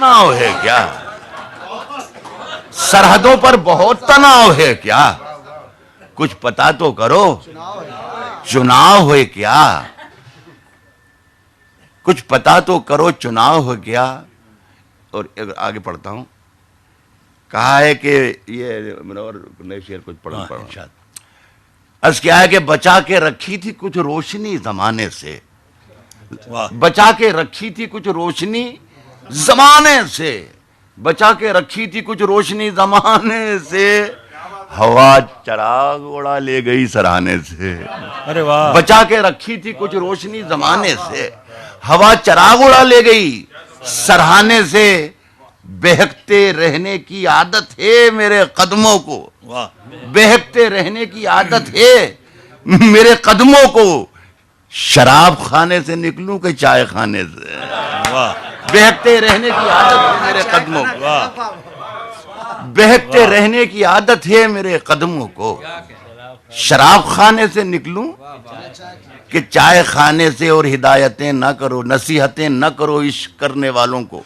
तनाव है क्या? सरहदों पर बहुत तनाव है क्या? कुछ पता तो करो। चुनाव है क्या? कुछ पता तो करो, चुनाव है क्या? और आगे पढ़ता हूं, कहा है कि ये और नए शेर कुछ पढ़ा अर्ज क्या है कि बचा के रखी थी कुछ रोशनी जमाने से, बचा के रखी थी कुछ रोशनी जमाने से, बचा के रखी थी कुछ रोशनी जमाने से, हवा चराग उड़ा ले गई सराहने से। अरे वाह। बचा के रखी थी कुछ रोशनी जमाने से, हवा चराग उड़ा ले गई सराहने से, बहकते रहने की आदत है मेरे कदमों को, बहकते रहने की आदत है मेरे कदमों को, शराब खाने से निकलूं कि चाय खाने से। बहकते रहने की आदत है मेरे कदमों को, बहकते रहने की आदत है मेरे कदमों को, शराब खाने से निकलूं कि चाय खाने से। और हिदायतें ना करो, नसीहतें न करो इश्क करने वालों को,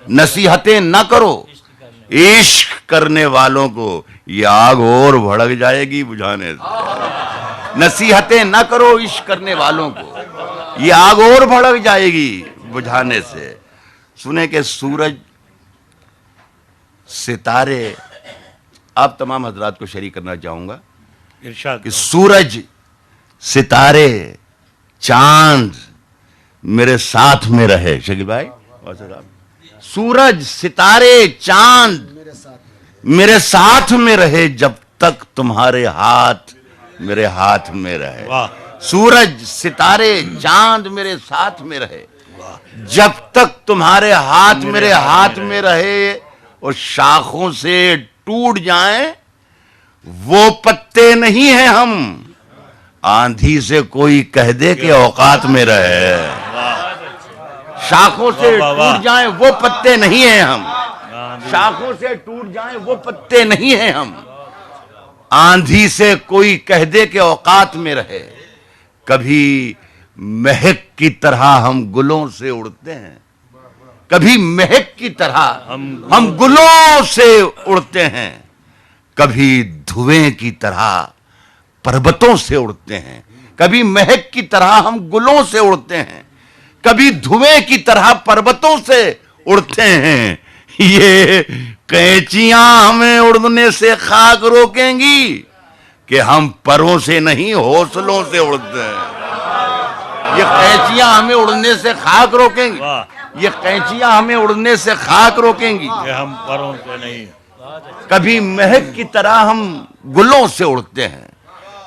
नसीहतें न करो इश्क करने वालों को, ये आग और भड़क जाएगी बुझाने से। नसीहतें न करो इश्क करने वालों को, ये आग और भड़क जाएगी बुझाने से। सुने कि सूरज सितारे, आप तमाम हजरात को शरीक करना चाहूंगा कि सूरज सितारे चांद मेरे साथ में रहे। शकील भाई, सूरज सितारे चांद मेरे साथ में रहे जब तक तुम्हारे हाथ मेरे हाथ में रहे। सूरज सितारे चांद मेरे साथ में रहे जब तक तुम्हारे हाथ मेरे हाथ में रहे, और शाखों से टूट जाएं वो पत्ते नहीं हैं हम, आंधी से कोई कह दे कि औकात में रहे। शाखों से टूट जाएं वो पत्ते नहीं हैं हम, शाखों से टूट जाएं वो पत्ते नहीं हैं हम, आंधी से कोई कह दे कि औकात में रहे। कभी महक की तरह हम गुलों से उड़ते हैं, कभी महक की तरह हम गुलों से उड़ते हैं, कभी धुएं की तरह पर्वतों से उड़ते हैं। कभी महक की तरह हम गुलों से उड़ते हैं, कभी धुएं की तरह पर्वतों से उड़ते हैं। ये कैंचियां हमें उड़ने से खाक रोकेंगी कि हम परों से नहीं हौसलों से उड़ते हैं। ये कैंचियां हमें उड़ने से खाक रोकेंगी, ये कैंचियां हमें उड़ने से खाक रोकेंगी, हम परों से नहीं। कभी महक की तरह हम गुलों से उड़ते हैं,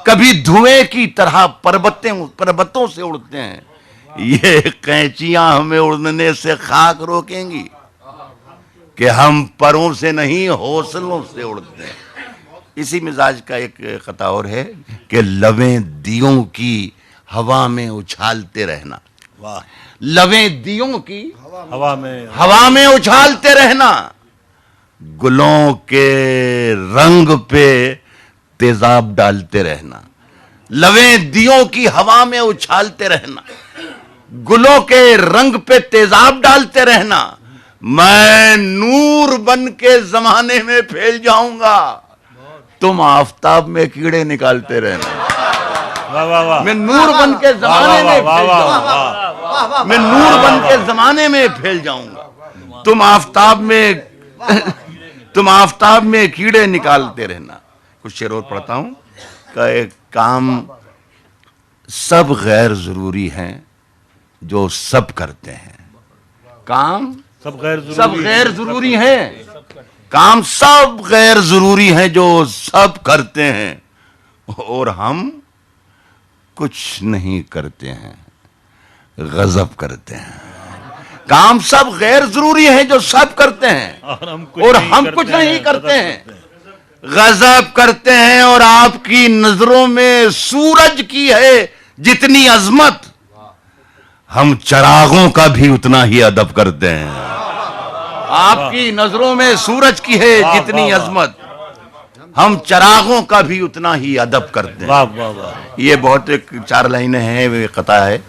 कभी धुएं की तरह पर्वतों से उड़ते हैं। ये कैंचियां हमें उड़ने से खाक रोकेंगी कि हम परों से नहीं हौसलों से उड़ते हैं। इसी मिजाज का एक खता और है कि लवें दियों की हवा में उछालते रहना। वाह। लवें दियों की हवा में उछालते रहना, गुलों के रंग पे तेजाब डालते रहना। लवें दियों की हवा में उछालते रहना, गुलों के रंग पे तेजाब डालते रहना। मैं नूर बन के जमाने में फैल जाऊंगा, तुम आफताब में कीड़े निकालते रहना। वाह वाह वाह। मैं नूर बन के जमाने में फैल जाऊंगा, मैं नूर बन के जमाने में फैल जाऊंगा, तुम आफताब में कीड़े निकालते रहना। कुछ शेर और पढ़ता हूं का एक काम सब गैर जरूरी हैं जो सब करते हैं। काम सब गैर जरूरी हैं, काम सब गैर जरूरी हैं जो सब करते हैं, और हम कुछ नहीं करते हैं, गजब करते हैं। काम सब गैर जरूरी है जो सब करते हैं, और हम कुछ नहीं करते हैं, गजब करते हैं। और आपकी नजरों में सूरज की है जितनी अजमत, हम चरागों का भी उतना ही अदब करते हैं। आपकी नजरों में सूरज की है जितनी अजमत, हम चरागों का भी उतना ही अदब करते हैं। वाह वाह वाह। ये बहुत एक 4 लाइनें हैं, वे कथा है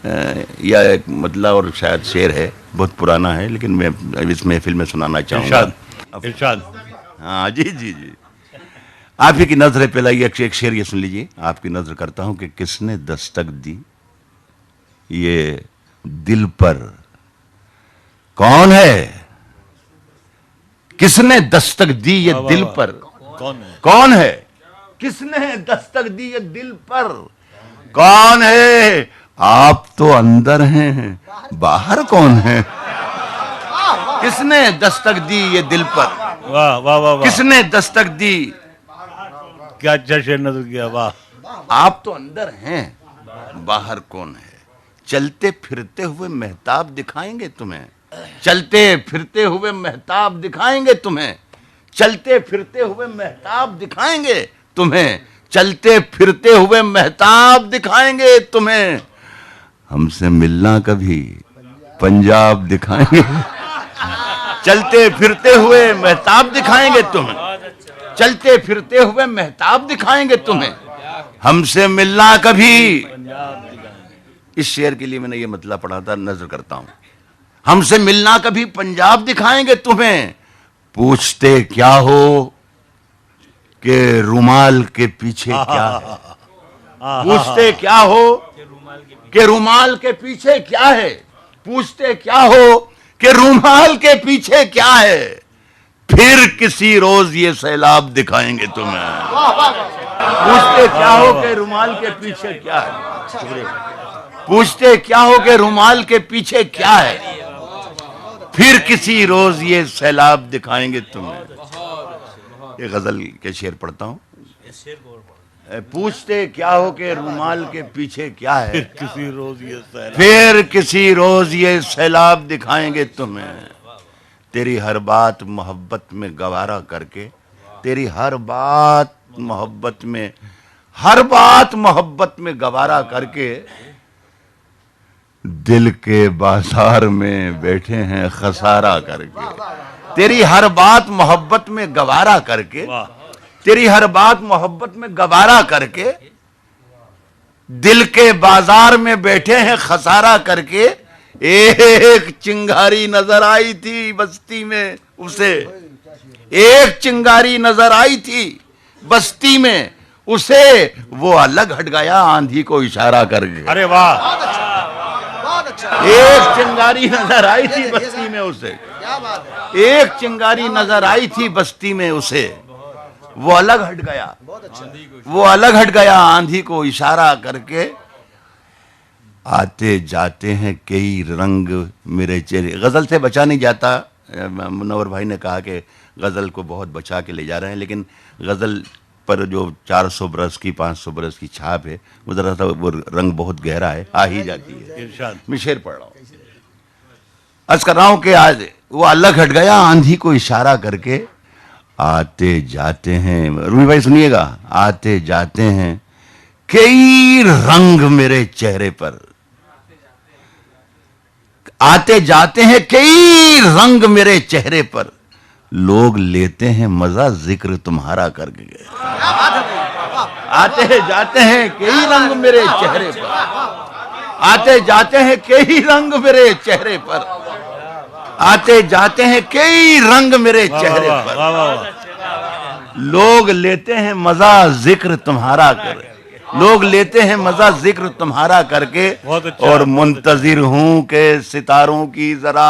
या एक मतलब और शायद शेर है, बहुत पुराना है, लेकिन मैं इस महफिल में सुनाना चाहूँगा। इरशाद इरशाद। हाँ जी जी जी। आप ही की नजर पहला एक शेर ये सुन लीजिए। आपकी नजर करता हूं कि किसने दस्तक दी ये दिल पर, कौन है? किसने दस्तक दी ये वाह, दिल वाह, पर? कौन है? कौन है? किसने दस्तक दी ये दिल पर? कौन है? आप तो अंदर हैं, बाहर कौन है? किसने दस्तक दी ये दिल पर? वाह वाह वाह वाह, किसने दस्तक दी? क्या अच्छा शेर नजर किया, वाह। आप तो अंदर हैं, बाहर कौन है? चलते फिरते हुए मेहताब दिखाएंगे तुम्हें, चलते फिरते हुए मेहताब दिखाएंगे तुम्हें, चलते फिरते हुए मेहताब दिखाएंगे तुम्हें, चलते फिरते हुए मेहताब दिखाएंगे तुम्हें। हमसे मिलना कभी पंजाब दिखाएंगे, चलते फिरते हुए मेहताब दिखाएंगे तुम्हें, चलते फिरते हुए मेहताब दिखाएंगे तुम्हें। हमसे मिलना कभी। इस शेर के लिए मैंने ये मतलब पढ़ा था, नजर करता हूं। हमसे मिलना कभी पंजाब दिखाएंगे तुम्हें, पूछते क्या हो कि रुमाल के पीछे क्या है? पूछते क्या हो कि रुमाल के पीछे क्या है? पूछते क्या हो कि रुमाल के पीछे क्या है? फिर किसी रोज ये सैलाब दिखाएंगे तुम्हें। पूछते क्या हो कि रुमाल के पीछे क्या है? पूछते क्या हो कि रुमाल के पीछे क्या है? फिर किसी रोज ये सैलाब दिखाएंगे तुम्हें। ये गजल के शेर पढ़ता हूं। पूछते क्या हो कि रुमाल के पीछे क्या है? किसी रोज ये सैलाब, फिर किसी रोज ये सैलाब दिखाएंगे तुम्हें। तेरी हर बात मोहब्बत में गवारा करके, तेरी हर बात मोहब्बत में, हर बात मोहब्बत में गवारा करके, दिल के बाजार में बैठे हैं खसारा करके। तेरी हर बात मोहब्बत में गवारा करके, तेरी हर बात मोहब्बत में गवारा करके, दिल के बाजार में बैठे हैं खसारा करके। एक चिंगारी नजर आई थी बस्ती में उसे, एक चिंगारी नजर आई थी बस्ती में उसे, वो अलग हट गया आंधी को इशारा करके। अरे वाह, एक चिंगारी नजर आई थी बस्ती में उसे, एक चिंगारी नजर आई थी बस्ती में उसे, वो अलग हट गया, वो अलग हट गया आंधी को इशारा करके। आते जाते हैं कई रंग मेरे चेहरे। गजल से बचा नहीं जाता। मुनव्वर भाई ने कहा कि गजल को बहुत बचा के ले जा रहे हैं, लेकिन गजल पर जो 400 बरस की 500 बरस की छाप है, वो जरा सा वो रंग बहुत गहरा है, आ ही जाती है। इरशाद। मैं शेर पढ़ रहा हूँ, अर्ज कर रहा हूँ कि आज वो अलग हट गया आंधी को इशारा करके। आते जाते हैं, रूमी भाई सुनिएगा, आते जाते हैं कई रंग मेरे चेहरे पर, आते जाते हैं कई रंग मेरे चेहरे पर, लोग लेते हैं मजा जिक्र तुम्हारा करके। आते जाते हैं कई रंग मेरे चेहरे पर, आते जाते हैं कई रंग मेरे चेहरे पर, आते जाते हैं कई रंग मेरे चेहरे वाह, पर, वाह, वाह, वाह। लोग लेते हैं मजा जिक्र तुम्हारा कर, लोग लेते हैं मजा जिक्र तुम्हारा करके। बहुत अच्छा, और मुंतजिर हूं के सितारों की जरा